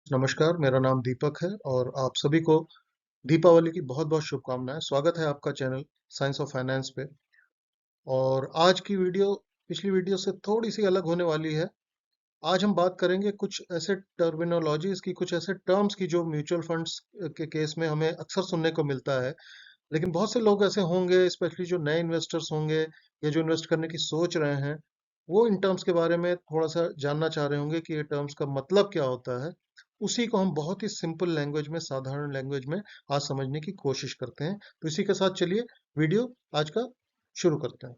नमस्कार, मेरा नाम दीपक है और आप सभी को दीपावली की बहुत-बहुत शुभकामनाएँ। स्वागत है आपका चैनल साइंस ऑफ फाइनेंस पे। और आज की वीडियो पिछली वीडियो से थोड़ी-सी अलग होने वाली है। आज हम बात करेंगे कुछ ऐसे टर्मिनोलॉजीज़ की, कुछ ऐसे टर्म्स की जो म्यूचुअल फंड्स के केस में हमें अक्सर सुनने को मिलता है। लेकिन बहुत से लोग ऐसे होंगे, स्पेशली जो नए इन्वेस्टर्स होंगे या जो इन्वेस्ट करने की सोच रहे हैं, वो इन टर्म्स के बारे में थोड़ा-सा जानना चाह रहे होंगे कि ये टर्म्स का मतलब क्या होता है। उसी को हम बहुत ही सिंपल लैंग्वेज में, साधारण लैंग्वेज में आज समझने की कोशिश करते हैं। तो इसी के साथ चलिए वीडियो आज का शुरू करते हैं।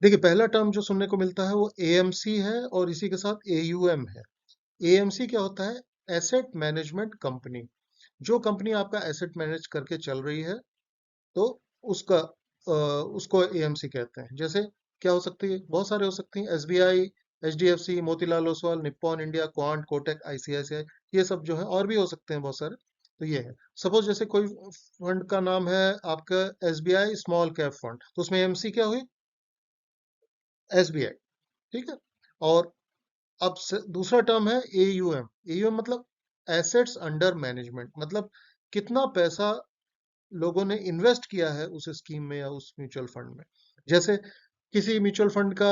देखिए, पहला टर्म जो सुनने को मिलता है वो एएमसी है और इसी के साथ एयूएम है। एएमसी क्या होता है? Asset management company. जो कंपनी आपका एसेट मैनेज करके चल रही है, तो उसका उसको एएमसी कहते हैं। जैसे क्या हो सकती है? बहुत सारे हो सकती हैं। SBI, HDFC, Motilal Oswal, Nippon India, quant, Kotak, ICICI, ये सब जो है और भी हो सकते हैं बहुत सारे। तो ये है। सपोज जैसे कोई फंड का नाम है आपका एसबीआई स्मॉल कैप फंड, तो उसमें एएमसी क्या हुई? एसबीआई। ठीक है। और अब दूसरा टर्म है एयूएम। एयूएम मतलब एसेट्स अंडर मैनेजमेंट, मतलब कितना पैसा लोगों ने इन्वेस्ट किया है उस स्कीम में या उस म्यूचुअल फंड में। जैसे किसी म्यूचुअल फंड का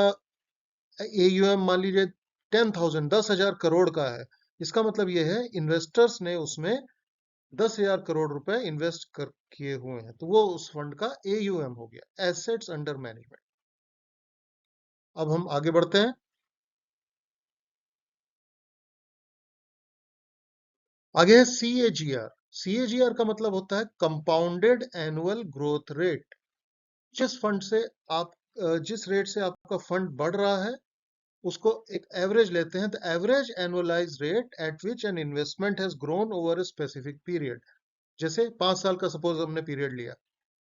एयूएम मान लीजिए 10,000 10,000 करोड़ का है। इसका मतलब ये है इन्वेस्टर्स ने उसमें 10,000 करोड़ रुपए इन्वेस्ट कर किए हुए हैं, तो वो उस फंड का एयूएम हो गया, एसेट्स अंडर मैनेजमेंट। अब हम आगे बढ़ते हैं। आगे है सीएजीआर। सीएजीआर का मतलब होता है कंपाउंडेड एनुअल ग्रोथ रेट। जिस फंड से आप जिस रेट से आपका फंड बढ़ रहा है, उसको एक एवरेज लेते हैं। The average annualise rate at which an investment has grown over a specific period. जैसे 5 साल का सपोज हमने पीरियड लिया।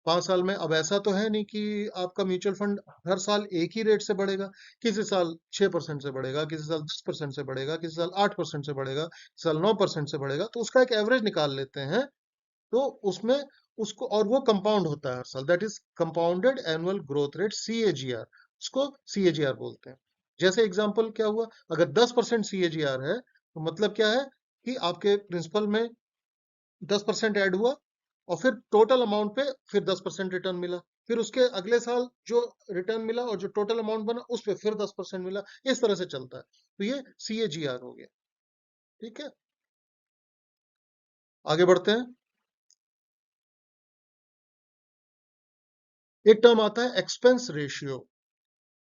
5 साल में अब ऐसा तो है नहीं कि आपका म्यूचुअल फंड हर साल एक ही रेट से बढ़ेगा। किसी साल 6% से बढ़ेगा, किसी साल 10% से बढ़ेगा, किसी साल 8% से बढ़ेगा, किसी साल 9% से बढ़ेगा। तो उसका एक एवरेज निकाल लेते हैं। तो उसमें उसको, और वो कंपाउंड होता है हर साल, that is compounded annual growth rate, CAGR. उसको सीएजीआर बोलते हैं। जैसे एग्जांपल क्या हुआ? अगर 10% सीएजीआर है, तो मतलब क्या है कि आपके प्रिंसिपल में 10% ऐड हुआ और फिर टोटल अमाउंट पे फिर 10% रिटर्न मिला। फिर उसके अगले साल जो रिटर्न मिला और जो टोटल अमाउंट बना उस पे फिर 10% मिला। इस तरह से चलता है। तो ये सीएजीआर हो गया। ठीक है। आगे बढ़ते हैं। एक टर्म आता है एक्सपेंस रेशियो।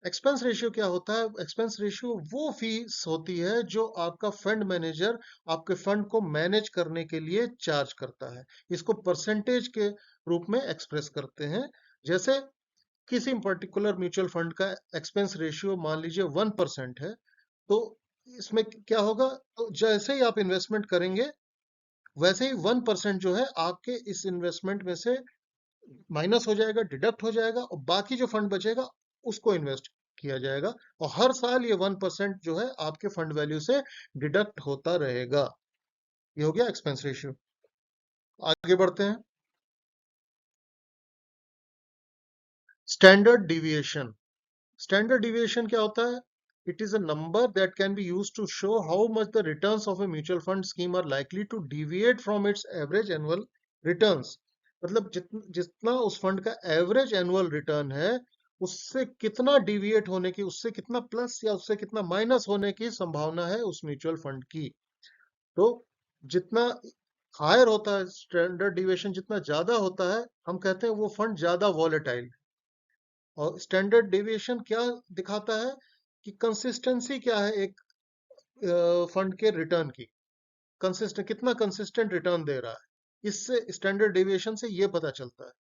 एक्सपेंस रेशियो क्या होता है? एक्सपेंस रेशियो वो फीस होती है जो आपका फंड मैनेजर आपके फंड को मैनेज करने के लिए चार्ज करता है। इसको परसेंटेज के रूप में एक्सप्रेस करते हैं। जैसे किसी पर्टिकुलर म्यूचुअल फंड का एक्सपेंस रेशियो मान लीजिए 1% है, तो इसमें क्या होगा? तो जैसे ही आप इन्वेस्टमेंट करेंगे, वैसे ही 1% जो है आपके इस इन्वेस्टमेंट में से माइनस हो जाएगा, डिडक्ट हो जाएगा, और बाकी जो फंड बचेगा उसको इन्वेस्ट किया जाएगा। और हर साल ये 1% जो है आपके फंड वैल्यू से डिडक्ट होता रहेगा। ये हो गया एक्सपेंस रेशियो। आगे बढ़ते हैं। Standard deviation. स्टैंडर्ड डिविएशन क्या होता है? It is a number that can be used to show how much the returns of a mutual fund scheme are likely to deviate from its average annual returns. मतलब जितना उस fund का average annual return है, उससे कितना deviate होने की, उससे कितना प्लस या उससे कितना माइनस होने की संभावना है उस म्यूचुअल फंड की। तो जितना हायर होता है स्टैंडर्ड डिविएशन, जितना ज्यादा होता है, हम कहते हैं वो फंड ज्यादा वॉलेटाइल। और स्टैंडर्ड डेविएशन क्या दिखाता है? कि कंसिस्टेंसी क्या है एक फंड के रिटर्न की। कंसिस्टेंट, कितना कंसिस्टेंट रिटर्न दे रहा है, इससे स्टैंडर्ड डेविएशन से ये पता चलता है।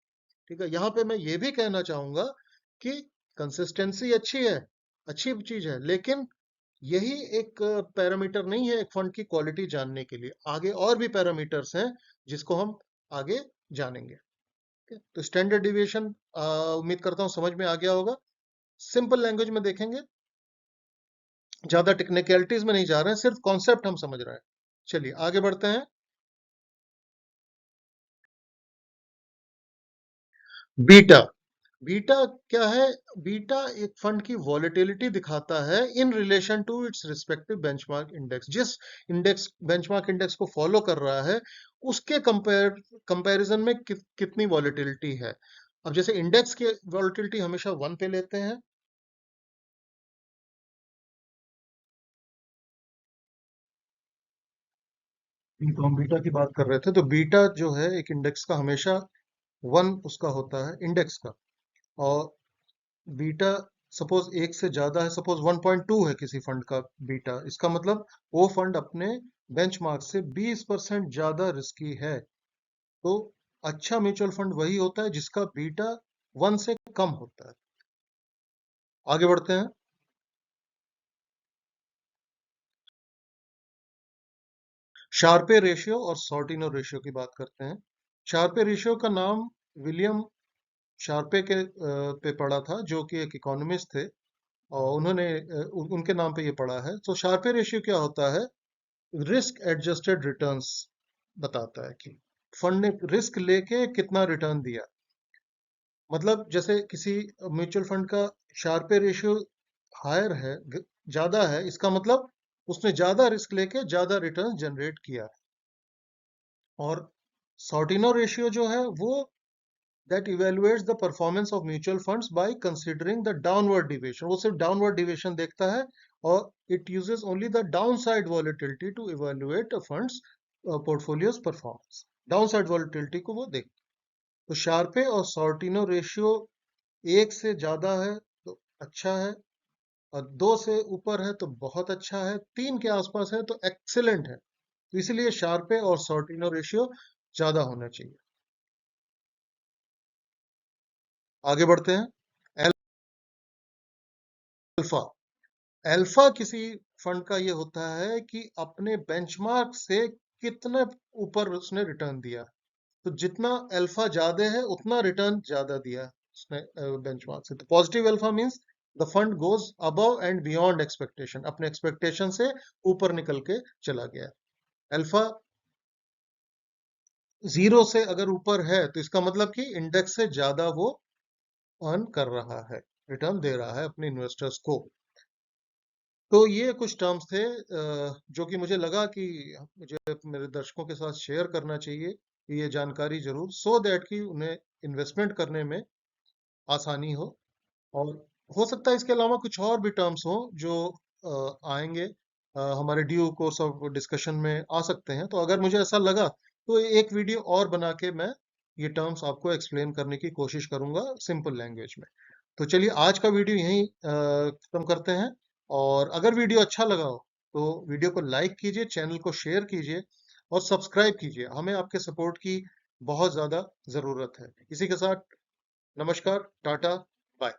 ठीक है। यहाँ पे मैं ये भी कहना चाहूंगा कि कंसिस्टेंसी अच्छी है, अच्छी चीज है, लेकिन यही एक पैरामीटर नहीं है एक फंड की क्वालिटी जानने के लिए। आगे और भी पैरामीटर्स हैं जिसको हम आगे जानेंगे। ठीक है? तो स्टैंडर्ड डिविएशन उम्मीद करता हूँ समझ में आ गया होगा। सिंपल लैंग्वेज में देखेंगे, ज्यादा टेक्निकलिटीज में नहीं जा रहे हैं, सिर्फ कॉन्सेप्ट हम समझ रहे हैं। चलिए आगे बढ़ते हैं। बीटा। बीटा क्या है? बीटा एक फंड की वॉलेटिलिटी दिखाता है in relation to its respective benchmark index. जिस इंडेक्स बेंचमार्क इंडेक्स को फॉलो कर रहा है उसके कंपैरिजन में कितनी वॉलेटिलिटी है। अब जैसे इंडेक्स की वॉलेटिलिटी हमेशा 1 पे लेते हैं। तो हम बीटा की बात कर रहे थे, तो बीटा जो है एक इंडेक्स का हमेशा 1 उसका होता है इंडेक्स का। और बीटा सपोज एक से ज्यादा है, सपोज 1.2 है किसी फंड का बीटा, इसका मतलब वो फंड अपने बेंचमार्क से 20% ज्यादा रिस्की है। तो अच्छा म्यूचुअल फंड वही होता है जिसका बीटा 1 से कम होता है। आगे बढ़ते हैं। शार्पे रेशियो और सॉर्टिनो रेशियो की बात करते हैं। शार्पे रेशियो का नाम विलियम शार्पे के पे पड़ा था, जो कि एक इकोनॉमिस्ट थे, और उन्होंने उनके नाम पे ये पड़ा है। तो शार्पे रेशियो क्या होता है? रिस्क एडजस्टेड रिटर्न्स बताता है कि फंड ने रिस्क लेके कितना रिटर्न दिया। मतलब जैसे किसी म्यूचुअल फंड का शार्पे रेशियो हायर है, ज्यादा है, इसका मतलब उसने ज्यादा रिस्क लेके ज्यादा रिटर्न जनरेट किया। और सॉर्टिनो रेशियो जो है वो that evaluates the performance of mutual funds by considering the downward deviation। वो सिर्फ downward deviation देखता है, और it uses only the downside volatility to evaluate a fund's portfolio's performance। downside volatility को वो देख। तो शार्पे और सॉर्टिनो रेशियो 1 से ज्यादा है तो अच्छा है, और 2 से ऊपर है तो बहुत अच्छा है, 3 के आसपास है तो एक्सीलेंट है। तो इसलिए शार्पे और सॉर्टिनो रेशियो ज्यादा होना चाहिए। आगे बढ़ते हैं। अल्फा। अल्फा किसी फंड का ये होता है कि अपने बेंचमार्क से कितने ऊपर उसने रिटर्न दिया। तो जितना अल्फा ज्यादा है उतना रिटर्न ज्यादा दिया है उसने बेंचमार्क से। तो positive alpha means the fund goes above and beyond expectation, अपने एक्सपेक्टेशन से ऊपर निकल के चला गया। अल्फा 0 से अगर ऊपर है तो इसका मतलब कि इंडेक्स से ज्यादा वो अर्न कर रहा है, रिटर्न दे रहा है अपने इन्वेस्टर्स को। तो ये कुछ टर्म्स थे जो कि मुझे लगा कि मुझे मेरे दर्शकों के साथ शेयर करना चाहिए, कि ये जानकारी जरूर, सो दैट कि उन्हें इन्वेस्टमेंट करने में आसानी हो। और हो सकता है इसके अलावा कुछ और भी टर्म्स हों जो आएंगे, हमारे ड्यू कोर्स ऑफ डिस्कशन में आ सकते हैं। तो अगर मुझे ऐसा लगा तो एक वीडियो और बना के मैं ये टर्म्स आपको एक्सप्लेन करने की कोशिश करूंगा सिंपल लैंग्वेज में। तो चलिए आज का वीडियो यहीं खत्म करते हैं। और अगर वीडियो अच्छा लगा हो तो वीडियो को लाइक कीजिए, चैनल को शेयर कीजिए और सब्सक्राइब कीजिए। हमें आपके सपोर्ट की बहुत ज़्यादा ज़रूरत है। इसी के साथ नमस्कार, टाटा, बाय।